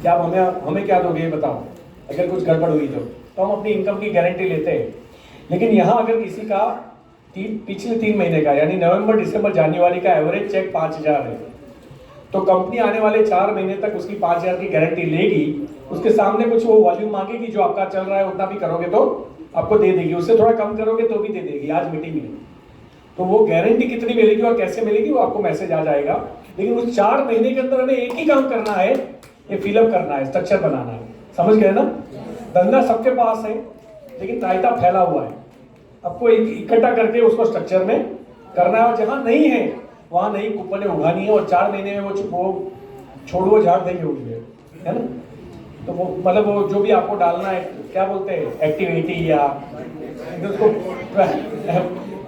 क्या आप हमें क्या दोगे ये बताओ, अगर कुछ गड़बड़ हुई तो हम अपनी इनकम की गारंटी लेते हैं। लेकिन यहाँ अगर किसी का पिछले 3 महीने का यानी नवंबर दिसंबर जनवरी का एवरेज चेक 5,000 है, तो कंपनी आने वाले 4 महीने तक उसकी 5,000 की गारंटी लेगी। उसके सामने कुछ वो वॉल्यूम मांगेगी, जो आपका चल रहा है उतना भी करोगे तो आपको दे देगी, उससे थोड़ा कम करोगे तो भी दे देगी। आज मीटिंग में तो वो गारंटी कितनी मिलेगी और कैसे मिलेगी वो आपको मैसेज आ जाएगा। लेकिन उस 4 महीने के अंदर हमें एक ही काम करना है, ये फिलअप करना है, स्ट्रक्चर बनाना है। समझ गए ना? धंधा सबके पास है लेकिन रायता फैला हुआ है, आपको इकट्ठा करके उसको स्ट्रक्चर में करना है। और जहां नहीं है वहां नई कुपने उगानी है, और 4 महीने में वो छोड़ो झाड़ देंगे उनमें, है ना? तो वो मतलब वो जो भी आपको डालना है, क्या बोलते हैं, एक्टिविटी या उसको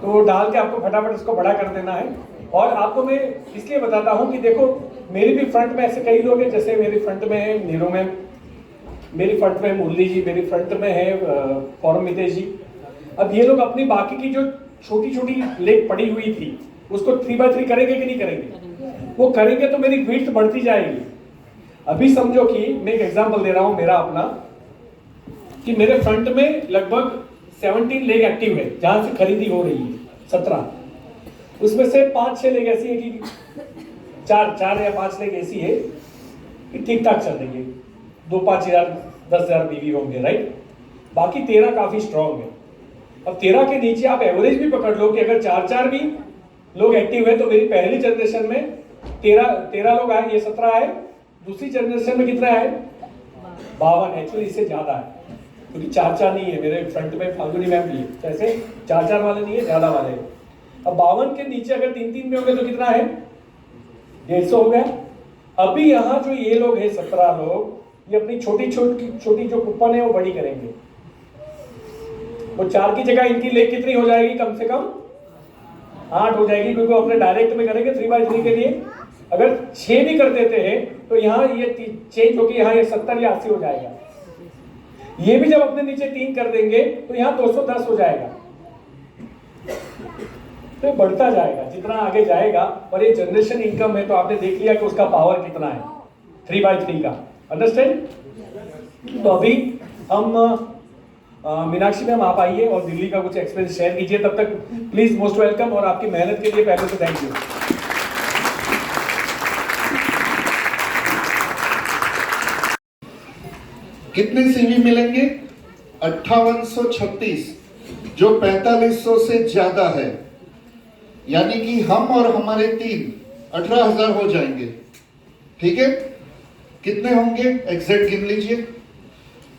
तो वो डाल के आपको फटाफट उसको बड़ा कर देना है। और आपको मैं इसलिए बताता हूँ कि देखो, मेरी भी फ्रंट में ऐसे कई लोग हैं, जैसे मेरी फ्रंट में है नीरू मैम, मेरी फ्रंट में मुरली जी, मेरी फ्रंट में है फॉरम मितेश जी। अब ये लोग अपनी बाकी की जो छोटी छोटी लेग पड़ी हुई थी उसको 3x3 करेंगे कि नहीं करेंगे? वो करेंगे तो मेरी विड्थ बढ़ती जाएगी। अभी समझो कि मैं एक एग्जांपल दे रहा हूं मेरा अपना, कि मेरे फ्रंट में लगभग 17 लेग एक्टिव है, जहां से खरीदी हो रही है 17। उसमें से 5-6 लेग ऐसी है कि 4 या 5 लेग ऐसी है कि ठीक ठाक चल रही है, 2-5 हजार 10 हजार बीवी होंगे, राइट? बाकी 13 काफी स्ट्रॉन्ग है। अब 13 के नीचे आप एवरेज भी पकड़ लो कि अगर 4 भी लोग एक्टिव है तो मेरी पहली जनरेशन में 13 लोग आए, ये 17 आए। दूसरी जनरेशन में कितना है? 52। एक्चुअली इससे ज्यादा है, क्योंकि 4 नहीं है मेरे फ्रंट में, फाल्गुनी मैम भी है, तो ऐसे 4 वाले नहीं है, ज्यादा वाले। अब 52 के नीचे अगर 3 में हो गए तो कितना है? 150 हो गया। अभी यहाँ जो ये लोग हैं 17 लोग, ये अपनी छोटी छोटी जो कूपन है वो बड़ी करेंगे। वो 4 की जगह इनकी लेग कितनी हो जाएगी? कम से कम 8 हो जाएगी, क्योंकि वो अपने डायरेक्ट में करेंगे 3x3 के लिए। अगर 6 भी कर देते हैं तो यहाँ ये चेंज होगी, यहाँ ये 70 या 80 हो जाएगा। ये भी जब अपने नीचे 3 कर देंगे तो यहाँ 210 हो जाएगा। तो बढ़ता जाएगा जितना आगे जाएगा। और ये जनरेशन इनकम है, तो आपने देख लिया कि उसका पावर कितना है 3x3 का। अंडरस्टैंड? तो अभी हम मीनाक्षी मैम आप आइए और दिल्ली का कुछ एक्सपीरियंस शेयर कीजिए। तब तक प्लीज मोस्ट वेलकम, और आपकी मेहनत के लिए पहले से थैंक यू। कितने सीवी मिलेंगे? 5836, जो 4500 से ज्यादा है। यानी कि हम और हमारे 3 18,000 हो जाएंगे। ठीक है? कितने होंगे एग्जैक्ट गिन लीजिए।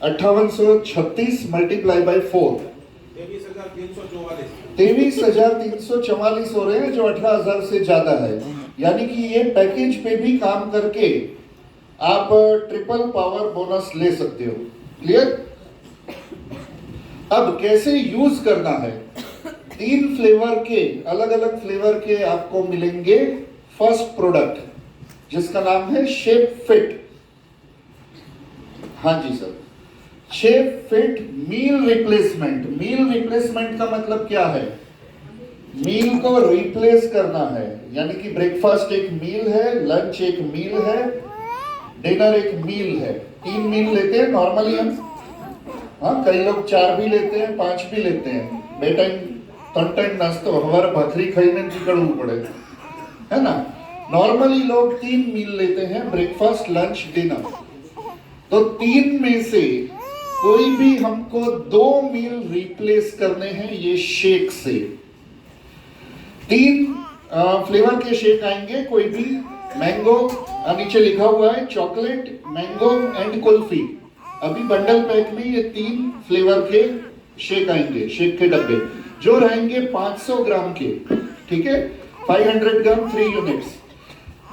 5836 मल्टीप्लाई बाई 4, 23,344 हो रहे हैं, जो 18,000 से ज्यादा है। यानी कि ये पैकेज पे भी काम करके आप ट्रिपल पावर बोनस ले सकते हो। क्लियर? अब कैसे यूज करना है? 3 फ्लेवर के, अलग अलग फ्लेवर के आपको मिलेंगे फर्स्ट प्रोडक्ट, जिसका नाम है शेप फिट। हाँ जी sir, shape fit meal replacement. Meal replacement का मतलब क्या है? मील को रिप्लेस करना है, यानी कि ब्रेकफास्ट एक मील है, लंच एक मील है, डिनर एक मील है। 3 मील लेते हैं नॉर्मली हम। हाँ, कई लोग 4 भी लेते हैं, 5 भी लेते हैं। बेटा 3 नाश्तो हमारा भाखरी खाईने निकलવું पड़े, है ना? नॉर्मली लोग 3 मील लेते हैं, ब्रेकफास्ट लंच डिनर। तो 3 में से कोई भी हमको 2 मील रिप्लेस करने हैं ये शेक से। 3 फ्लेवर के शेक आएंगे, कोई भी। मैंगो, नीचे लिखा हुआ है चॉकलेट, मैंगो एंड कुल्फी। अभी बंडल पैक में ये 3 फ्लेवर के शेक आएंगे, शेक के डब्बे, जो रहेंगे 500 ग्राम के। ठीक है? 500 ग्राम 3 यूनिट्स।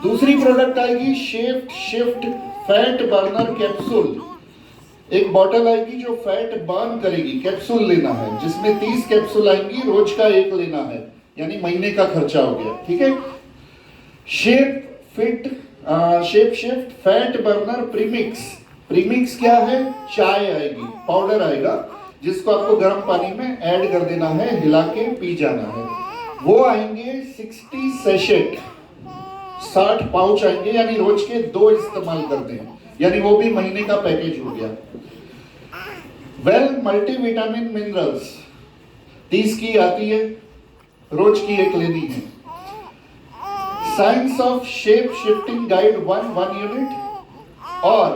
दूसरी प्रोडक्ट आएगी शिफ्ट फैट बर्नर कैप्सूल। एक बॉटल आएगी जो फैट बर्न करेगी। कैप्सूल लेना है, जिसमें 30 कैप्सूल आएंगी, रोज का 1 लेना है, यानी महीने का खर्चा हो गया। ठीक है? Shape shift fat burner premix. Premix क्या है? चाय आएगी, पाउडर आएगा, जिसको आपको गर्म पानी में ऐड कर देना है, हिला के पी जाना है। वो आएंगे 60 सैशेट। 60 पाउच आएंगे, यानी रोज के 2 इस्तेमाल करते हैं, यानी वो भी महीने का पैकेज हो गया। वेल मल्टीविटामिन मिनरल्स 30 की आती है, रोज की एक लेनी है। Science of shape shifting guide 1 unit और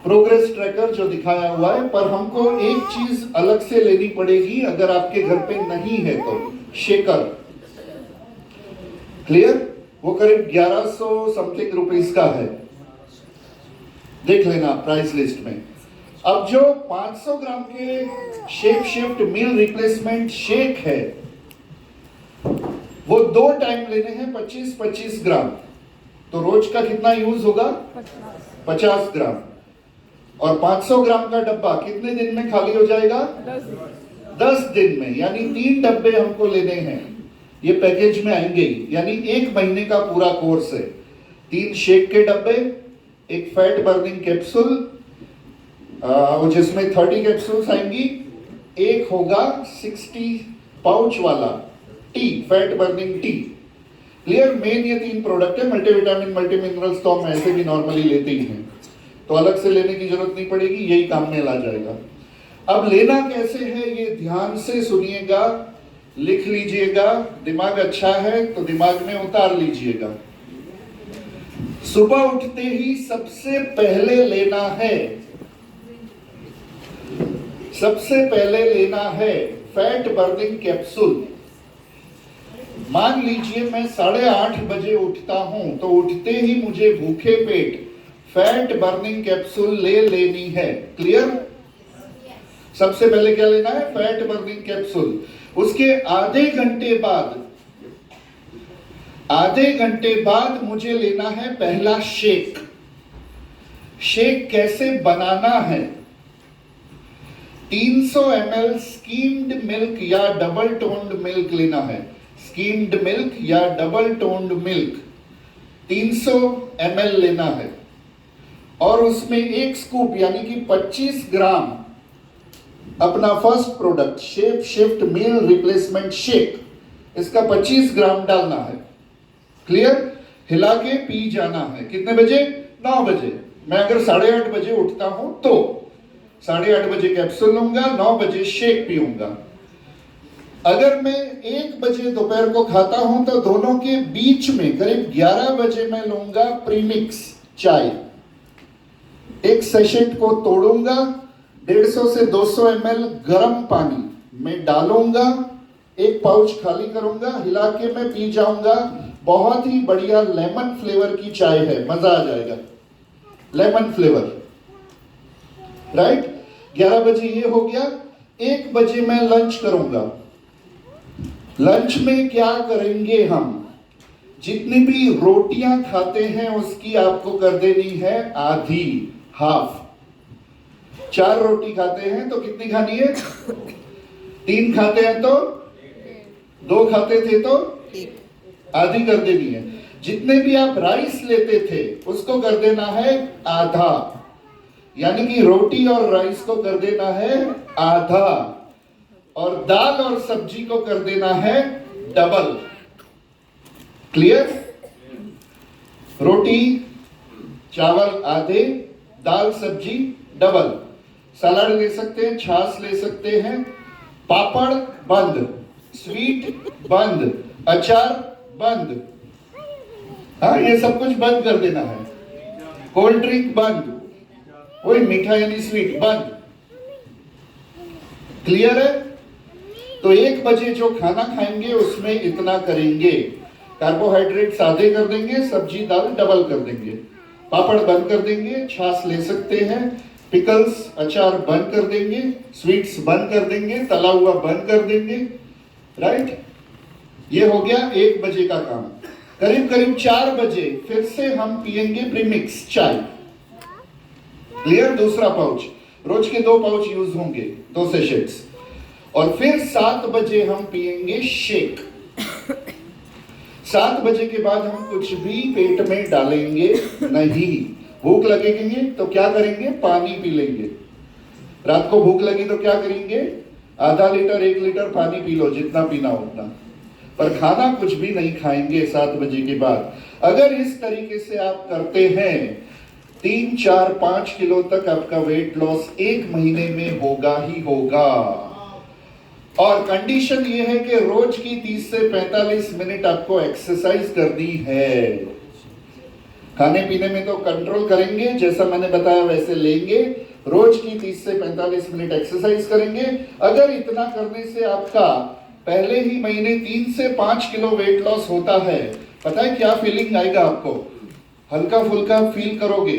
प्रोग्रेस ट्रैकर जो दिखाया हुआ है, पर हमको एक चीज अलग से लेनी पड़ेगी अगर आपके घर पे नहीं है तो, शेकर। क्लियर? वो करीब 1100 समथिंग रुपीस का है, देख लेना प्राइस लिस्ट में। अब जो 500 ग्राम के shape shift meal replacement shake है, वो 2 टाइम लेने हैं 25-25 ग्राम, तो रोज का कितना यूज होगा? 50 ग्राम। और 500 ग्राम का डब्बा कितने दिन में खाली हो जाएगा? 10 दिन में, यानी 3 डब्बे हमको लेने हैं, ये पैकेज में आएंगे ही, यानी 1 महीने का पूरा कोर्स है। 3 शेक के डब्बे, एक फैट बर्निंग कैप्सूल जिसमें 30 कैप्सूल्स आएंगी, एक होगा 60 पाउच वाला T, fat burning T. Clear? Main ये 3 प्रोडक्ट है। मल्टीविटामिन मल्टी मिनरल्स तो हम ऐसे भी नॉर्मली लेते ही हैं, तो अलग से लेने की जरूरत नहीं पड़ेगी, यही काम में ला जाएगा। अब लेना कैसे है ये ध्यान से सुनिएगा, लिख लीजिएगा, दिमाग अच्छा है तो दिमाग में उतार लीजिएगा। सुबह उठते ही सबसे पहले लेना है, सबसे पहले लेना है फैट बर्निंग कैप्सूल। मान लीजिए मैं 8:30 बजे उठता हूं, तो उठते ही मुझे भूखे पेट फैट बर्निंग कैप्सूल ले लेनी है। क्लियर? सबसे पहले क्या लेना है? Fat burning capsule. उसके आधे घंटे बाद मुझे लेना है पहला शेक। शेक कैसे बनाना है? 300 ml स्कीम्ड मिल्क या डबल टोन्ड मिल्क लेना है। स्कीम्ड मिल्क या डबल टोन्ड मिल्क 300 ml लेना है, और उसमें 1 स्कूप यानी कि 25 ग्राम अपना first product shape shift meal replacement shake, इसका 25 ग्राम डालना है। क्लियर? हिला के पी जाना है। कितने बजे? 9 बजे। मैं अगर 8:30 बजे उठता हूं तो 8:30 बजे कैप्सूल लूंगा, 9 बजे शेक पीऊंगा। अगर मैं 1 बजे दोपहर को खाता हूं तो दोनों के बीच में करीब 11 बजे मैं लूंगा प्रीमिक्स चाय। एक सेशेट को तोड़ूंगा, 150 से 200 ml गर्म पानी में डालूंगा, 1 पाउच खाली करूंगा, हिला के मैं पी जाऊंगा। बहुत ही बढ़िया लेमन फ्लेवर की चाय है, मजा आ जाएगा। Lemon flavour, right? 11 बजे ये हो गया। 1 बजे मैं लंच करूंगा। लंच में क्या करेंगे हम? जितनी भी रोटियां खाते हैं उसकी आपको कर देनी है आधी, हाफ। 4 रोटी खाते हैं तो कितनी खानी है? 3 खाते हैं तो 2 खाते थे तो आधी कर देनी है। जितने भी आप राइस लेते थे उसको कर देना है आधा, यानी कि रोटी और राइस को कर देना है आधा, और दाल और सब्जी को कर देना है डबल। क्लियर? रोटी चावल आधे, दाल सब्जी डबल। सलाद ले सकते हैं, छाछ ले सकते हैं, पापड़ बंद, स्वीट बंद, अचार बंद। हाँ, ये सब कुछ बंद कर देना है। कोल्ड ड्रिंक बंद, वही मीठा यानी स्वीट बंद। क्लियर है? तो 1 बजे जो खाना खाएंगे उसमें इतना करेंगे। कार्बोहाइड्रेट आधे कर देंगे, सब्जी दाल डबल कर देंगे, पापड़ बंद कर देंगे, छाछ ले सकते हैं, पिकल्स अचार बंद कर देंगे, स्वीट्स बंद कर देंगे, तला हुआ बंद कर देंगे। राइट? ये हो गया 1 बजे का काम। करीब 4 बजे फिर से हम पिएंगे प्रीमिक्स चाय। क्लियर? दूसरा पाउच, रोज के 2 पाउच यूज होंगे, 2 सेशेट्स। और फिर 7 बजे हम पिएंगे शेक। 7 बजे के बाद हम कुछ भी पेट में डालेंगे नहीं। भूख लगेगी तो क्या करेंगे? पानी पी लेंगे। रात को भूख लगी तो क्या करेंगे? आधा लीटर 1 लीटर पानी पी लो, जितना पीना उतना। पर खाना कुछ भी नहीं खाएंगे 7 बजे के बाद। अगर इस तरीके से आप करते हैं 3, 4, 5 किलो तक आपका वेट लॉस 1 महीने में होगा ही होगा। और कंडीशन ये है कि रोज की 30 से 45 मिनट आपको एक्सरसाइज करनी है। खाने पीने में तो कंट्रोल करेंगे, जैसा मैंने बताया वैसे लेंगे। रोज की 30 से 45 मिनट एक्सरसाइज करेंगे। अगर इतना करने से आपका पहले ही महीने 3 से 5 किलो वेट लॉस होता है, पता है क्या फीलिंग आएगा आपको? हल्का फुल्का फील करोगे,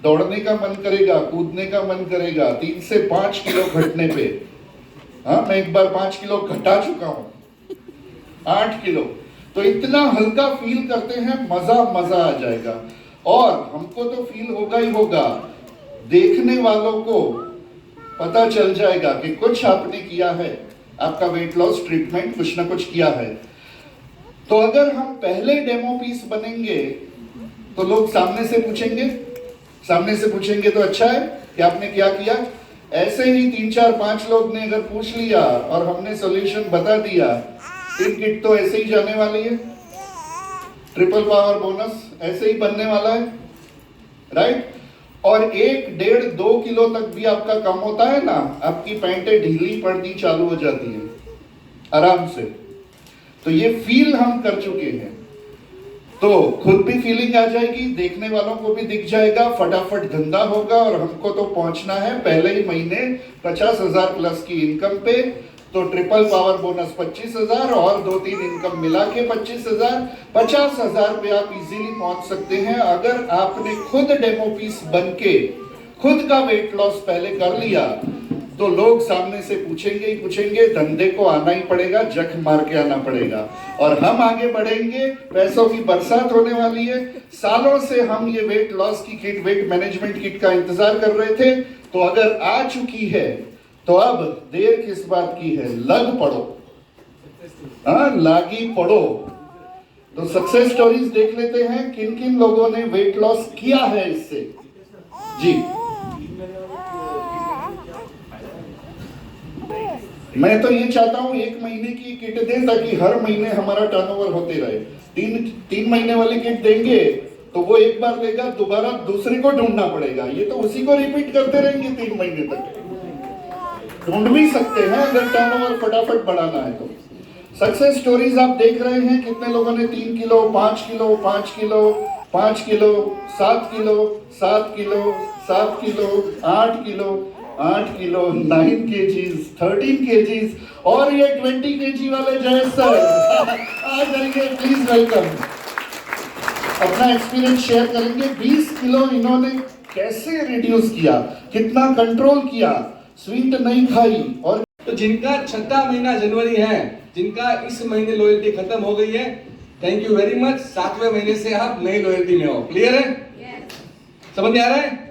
दौड़ने का मन करेगा, कूदने का मन करेगा 3 से 5 किलो घटने पे। हाँ, मैं एक बार 5 किलो घटा चुका हूं, 8 किलो। तो इतना हल्का फील करते हैं, मजा आ जाएगा। और हमको तो फील होगा ही होगा, देखने वालों को पता चल जाएगा कि कुछ आपने किया है, आपका वेट लॉस ट्रीटमेंट कुछ ना कुछ किया है। तो अगर हम पहले डेमो पीस बनेंगे तो लोग सामने से पूछेंगे तो अच्छा है कि आपने क्या किया। ऐसे ही 3, 4, 5 लोग ने अगर पूछ लिया और हमने सॉल्यूशन बता दिया, 3 किट तो ऐसे ही जाने वाली है, ट्रिपल पावर बोनस ऐसे ही बनने वाला है, राइट। और 1, 1.5, 2 किलो तक भी आपका कम होता है ना, आपकी पैंटें ढीली पड़नी चालू हो जाती है आराम से। तो ये फील हम कर चुके हैं, तो खुद भी फीलिंग आ जाएगी, देखने वालों को भी दिख जाएगा, फटाफट धंधा होगा। और हमको तो पहुंचना है पहले ही महीने 50,000 प्लस की इनकम पे। तो ट्रिपल पावर बोनस 25,000 और 2-3 इनकम मिला के 25,000, 50,000 पे आप इजीली पहुंच सकते हैं। अगर आपने खुद डेमो पीस बन के खुद का वेट लॉस पहले कर लिया तो लोग सामने से पूछेंगे ही पूछेंगे, धंधे को आना ही पड़ेगा, जख मार के आना पड़ेगा। और हम आगे बढ़ेंगे, पैसों की बरसात होने वाली है। सालों से हम ये वेट लॉस की किट, वेट मैनेजमेंट किट का इंतजार कर रहे थे, तो अगर आ चुकी है तो अब देर किस बात की है, लग पड़ो, हाँ लागी पड़ो। तो सक्सेस स्टोरीज देख लेते हैं, किन किन लोगों ने वेट लॉस किया है इससे। जी, मैं तो ये चाहता हूं 1 महीने की किट दें ताकि हर महीने हमारा टर्नओवर होते रहे। 3 महीने वाली किट देंगे तो वो एक बार लेगा, दोबारा दूसरे को ढूंढना पड़ेगा, ये तो उसी को रिपीट करते रहेंगे 3 महीने तक। ढूंढ भी सकते हैं अगर टर्नओवर फटाफट बढ़ाना है तो। सक्सेस स्टोरीज आप देख रहे हैं, कितने लोगों ने 3 kilo, 5 kilo, 5 kilo, 5 kilo, 7 kilo, 7 kilo, 7 kilo, 8 kilo, 8 kilo, 9 kgs, 13 kgs और ये 20 kg वाले जय सर आ जाएंगे, प्लीज वेलकम। अपना एक्सपीरियंस शेयर करेंगे। 20 किलो इन्होंने कैसे रिड्यूस किया, कितना कंट्रोल किया, स्वीट नहीं खाई। और तो जिनका छठा महीना जनवरी है, जिनका इस महीने लॉयल्टी खत्म हो गई है, थैंक यू वेरी मच। 7वें महीने से आप नई लॉयल्टी में हो। क्लियर है? समझ में आ रहा है?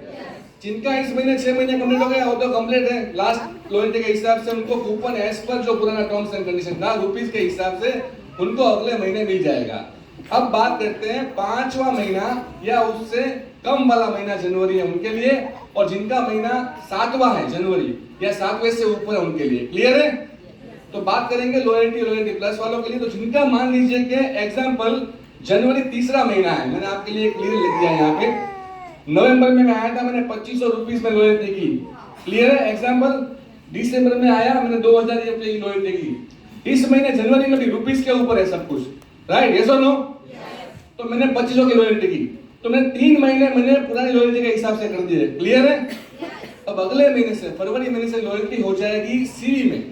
जिनका इस महीने 6 महीने कंप्लीट हो गया वो तो कंप्लीट है। लास्ट लॉयल्टी के हिसाब से उनको कूपन एज पर जो पुराना टर्म्स एंड कंडीशन था रुपीस के हिसाब से उनको अगले महीने मिल जाएगा। अब बात करते हैं 5वां महीना या उससे कम वाला महीना जनवरी है उनके लिए, और जिनका महीना 7वां है जनवरी या 7वें से ऊपर है उनके लिए। क्लियर है? तो बात करेंगे लॉयल्टी प्लस वालों के लिए। तो जिनका मान लीजिए कि एग्जांपल जनवरी 3रा महीना है, मैंने आपके लिए क्लियर लिख दिया है यहाँ पे। नवंबर में मैं आया था, मैंने 2500 रुपीस में लॉयल्टी की। क्लियर है? एग्जांपल दिसंबर में आया, मैंने 2000 रुपये की लॉयल्टी की। इस महीने जनवरी में भी रुपीस के ऊपर है सब कुछ, राइट? यस और नो? तो मैंने 2500 की लॉयल्टी की, तो मैंने 3 महीने मैंने पुरानी लॉयल्टी के हिसाब से कर दिए। क्लियर है? अब अगले महीने से, फरवरी महीने से लॉयल्टी हो जाएगी सीवी में।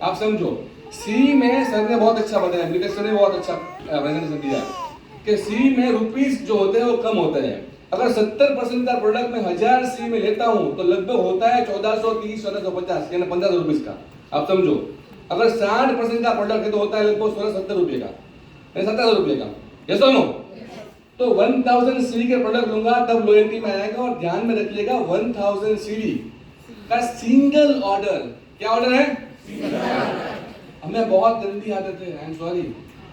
आप समझो, सीवी में सर ने बहुत अच्छा बताया, सर ने बहुत अच्छा प्रेजेंटेशन दिया कि सीवी में रुपीस जो होते हैं वो कम होते हैं। अगर 70% का प्रोडक्ट मैं 1000 सी में लेता हूं तो लगभग होता है 1430, 1450 यानी 1500 रुपीस का। आप समझो, अगर 60% का प्रोडक्ट है तो होता है लगभग 1670 रुपए का, 1700 रुपए का। यस और नो? तो 1000 सीवी के प्रोडक्ट लूंगा तब लॉयल्टी में आएगा। और ध्यान में रखिएगा 1000 सीवी का सिंगल ऑर्डर, क्या ऑर्डर है? हमें बहुत गंदी आदत है, आई एम सॉरी,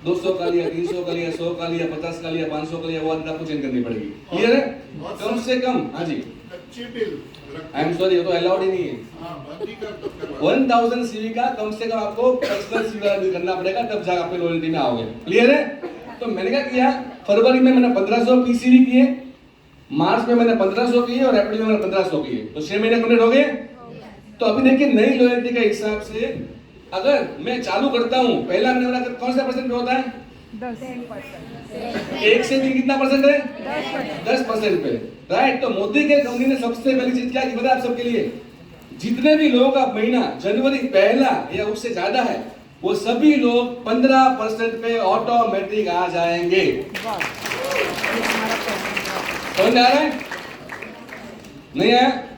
200 का लिया, 300 का लिया, 100 का लिया, 50 का लिया, 500 का लिया, वो आदत आपको चेंज करनी पड़ेगी। क्लियर है? कम से कम, हाँ जी, कच्चे बिल आई एम सॉरी, ये तो अलाउड ही नहीं है। हाँ, बंद ही कर दो, करवा 1000 सीवी का कम से कम आपको पर्सनल सीवी वाला बिल करना पड़ेगा, तब जाकर आप लॉयल्टी में आओगे। क्लियर है? तो मैंने क्या किया, फरवरी में मैंने 1500 पीसीवी किए, मार्च में मैंने 1500 किए और अप्रैल में मैंने 1500 किए, तो 6 महीने कंप्लीट हो गए। तो अभी देखिए नई लॉयल्टी के हिसाब से अगर मैं चालू करता हूं, पहला महीने वाला कौन सा परसेंट होता है? 1 से 3 कितना परसेंट है? 10% पे, राइट। तो मोदी के कंपनी ने सबसे पहली चीज क्या की पता है आप सबके लिए? जितने भी लोगों का महीना जनवरी पहला या उससे ज्यादा है, वो सभी लोग 15% पे ऑटोमेटिक आ जाएंगे। समझ आ रहा है? नहीं है?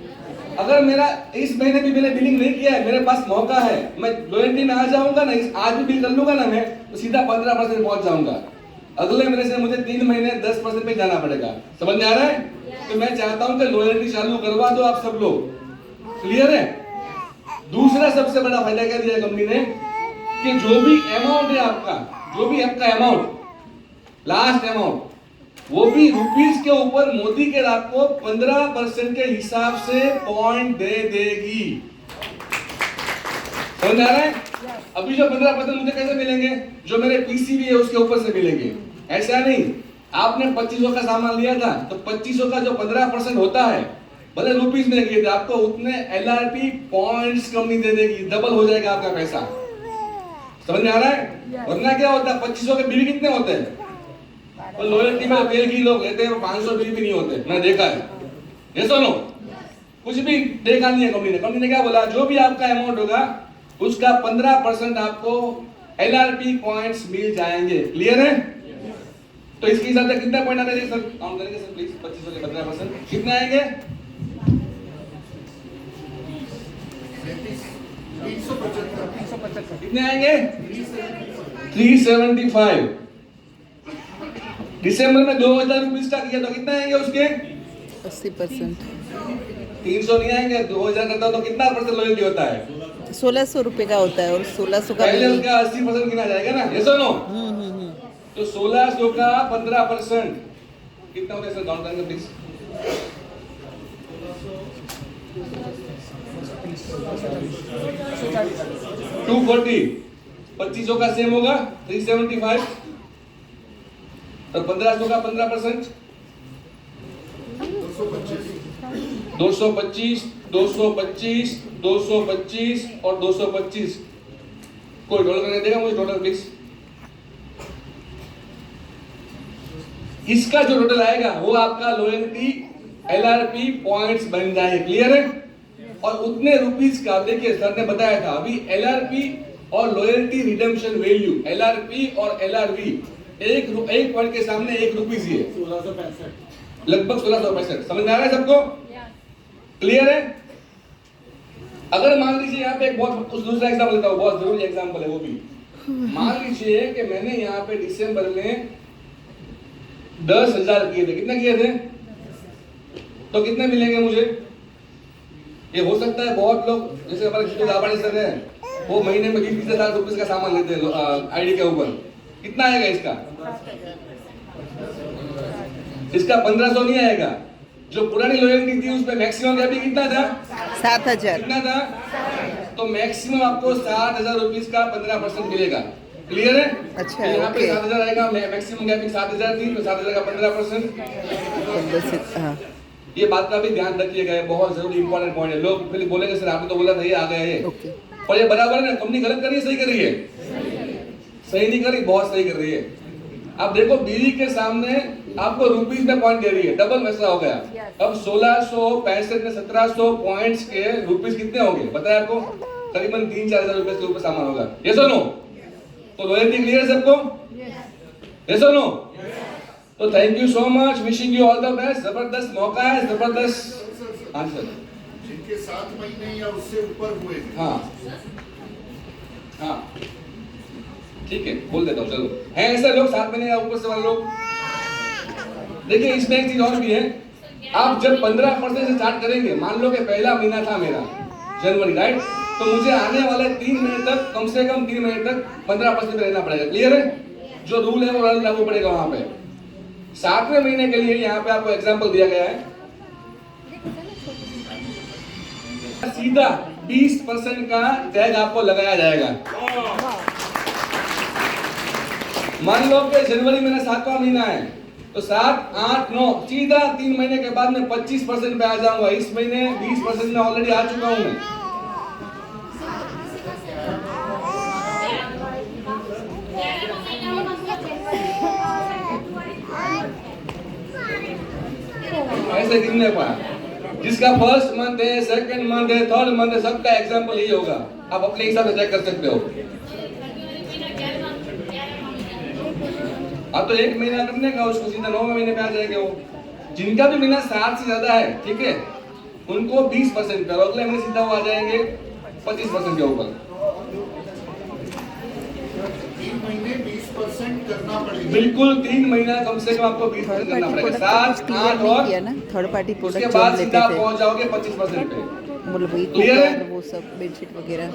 अगर मेरा इस महीने भी मैंने बिलिंग नहीं किया है, मेरे पास मौका है, मैं लॉयल्टी में आ जाऊंगा ना, आज भी बिल कर लूंगा ना मैं, तो सीधा 15% पहुंच जाऊंगा। अगले महीने से मुझे 3 महीने 10% पे जाना पड़ेगा। समझ में आ रहा है? तो मैं चाहता हूं कि लॉयल्टी चालू करवा दो आप सब लोग। क्लियर है? दूसरा सबसे बड़ा फायदा क्या दिया कंपनी ने, कि जो भी अमाउंट है आपका, जो भी आपका अमाउंट, लास्ट अमाउंट, वो भी रुपीस के ऊपर मोदी के आपको 15% के हिसाब से पॉइंट दे देगी। समझ आ रहा है? अभी जो 15% मुझे कैसे मिलेंगे? जो मेरे पीसीबी है उसके ऊपर से मिलेंगे। ऐसा नहीं, आपने 2500 का सामान लिया था, तो 2500 का जो 15% होता है, भले रुपीस में किए थे, आपको उतने एलआरपी पॉइंट्स कंपनी दे देगी, डबल हो जाएगा आपका पैसा। समझ में आ रहा है? वरना क्या होता है, 2500 के बिल कितने होते हैं? और लॉयल्टी में तेल की लोग लेते हैं, 500 बिल भी नहीं होते, मैंने देखा है। ये सुनो, कुछ भी देखा नहीं है कंपनी ने। कंपनी ने क्या बोला, जो भी आपका अमाउंट होगा उसका 15% आपको एलआरपी पॉइंट्स मिल जाएंगे। क्लियर है? तो इसके हिसाब से कितने पॉइंट आते हैं सर? काउंट करेंगे सर प्लीज। 2500 के 15% कितने आएंगे? 375 कितने आएंगे? 375। दिसंबर में 2000 रुपीज का किया तो कितने आएंगे उसके? 80%। 300 नहीं आएंगे। 2000 करता तो कितना परसेंट लॉयल्टी होता है? 1600 रुपए का होता है और 1600 का पहले बिल। उसका 80% गिना जाएगा ना, ये सुनो। तो 1600 का 15% कितना होता है सर? काउंट करेंगे प्लीज। 240। 2500 का सेम होगा 375 और 1500 का 15% 225, 225, 225 और 225। कोई टोटल करके देगा मुझे टोटल प्लीज। इसका जो टोटल आएगा वो आपका लॉयल्टी एलआरपी पॉइंट्स बन जाए। क्लियर है? और उतने रुपीस का, देखिए सर ने बताया था अभी, एलआरपी और लॉयल्टी रिडेम्पशन वैल्यू, एलआरपी और एलआरवी, एक पॉइंट के सामने 1 रुपीस ही है, 1665, लगभग 1665। समझ में आ रहा है सबको? क्लियर है? अगर मान लीजिए यहाँ पे एक बहुत कुछ दूसरा एग्जाम्पल लेता हूँ, बहुत जरूरी एग्जाम्पल है वो भी। मान लीजिए कि मैंने यहाँ पे दिसंबर में 10,000 किए थे। कितने किए थे? तो कितने मिलेंगे मुझे? ये हो सकता है बहुत लोग, जैसे हमारे किशोर दाबाड़ी सर हैं, वो महीने में 20,000 रुपए का सामान लेते हैं आईडी के ऊपर। कितना आएगा इसका? इसका 1500 नहीं आएगा। जो पुरानी लॉयल्टी थी उसमें मैक्सिमम गैप कितना था? 7000। कितना था? तो मैक्सिमम आपको 7,000 रुपीस का 15% मिलेगा। क्लियर है? अच्छा, तो यहाँ पे ओके। 7,000 आएगा, मैक्सिमम गैपिंग 7,000 थी, तो 7,000 का 15%। हाँ। ये बात का भी ध्यान रखिएगा, बहुत जरूरी इंपॉर्टेंट पॉइंट है। लोग फिर बोलेंगे सर आपने तो बोला था ये आ गया है, ओके। पर ये बराबर है ना? कंपनी गलत कर रही है, सही कर रही है? सही नहीं कर रही, बहुत सही कर रही है। अब देखो बीवी के सामने आपको रुपीस में पॉइंट दे रही है, डबल पैसा हो गया। अब 1665 में 1700 पॉइंट्स के रुपीस कितने होंगे बताया आपको? करीबन 3-4 हजार रुपए के ऊपर सामान होगा। ये सुनो, तो लॉयल्टी क्लियर सबको? ये सुनो, तो thank you so much, wishing you all the best. जबरदस्त मौका है, जबरदस्त। हाँ सर, जिनके 7 महीने या उससे ऊपर हुए, हाँ हाँ ठीक है, बोल देता हूँ। चलो, हैं ऐसे लोग 7 महीने या ऊपर से वाले लोग? देखिए इसमें एक चीज और भी है, आप जब 15% से स्टार्ट करेंगे, मान लो कि पहला महीना था मेरा जनवरी, राइट, तो मुझे आने वाले 3 महीने तक, कम से कम 3 महीने तक 15% रहना पड़ेगा। क्लियर है? जो रूल है वो लागू पड़ेगा वहां पे। 7वें महीने के लिए यहाँ पे आपको एग्जाम्पल दिया गया है। सीधा 20% का टैग आपको लगाया जाएगा। मान लो कि जनवरी महीना 7वां महीना है तो 7, 8, 9 सीधा 3 महीने के बाद में 25% पे आ जाऊंगा। इस महीने 20% में ऑलरेडी आ चुका हूं मैं। ऐसे गिनने पर जिसका फर्स्ट मंथ है, सेकंड मंथ है, थर्ड मंथ है, सबका एग्जांपल यही होगा। आप अपने हिसाब से चेक कर सकते हो। हाँ तो 1 महीना करने का उसको सीधा 9वें महीने पे आ जाएंगे वो। जिनका भी महीना 7 से ज्यादा है, ठीक है, उनको 20% पे, अगले महीने सीधा वो आ जाएंगे 25% के ऊपर। 3 महीने 20% करना पड़ेगा। बिल्कुल 3 महीना कम से कम आपको 20% करना पड़ेगा। 7, 8 और किया ना, थर्ड पार्टी उसके प्रोडक्ट बाद जो लेते सीधा थे, पहुंच जाओगे 25% पे। मतलब वही Clear है? कुकर, वो सब बेडशीट वगैरह।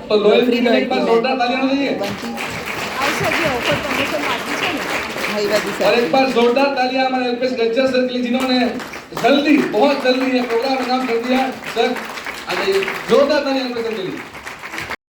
तो लॉयल्टी Free के लिए एक बार loyalty जोरदार तालियां होनी चाहिए। भाई वादी और एक बार जोरदार तालियां हमारे एलपीएस लेक्चर सर के लिए जिन्होंने जल्दी, बहुत जल्दी ये प्रोग्राम नाम कर दिया। सर आ जाइए, जोरदार तालियां एलपीएस सर के लिए।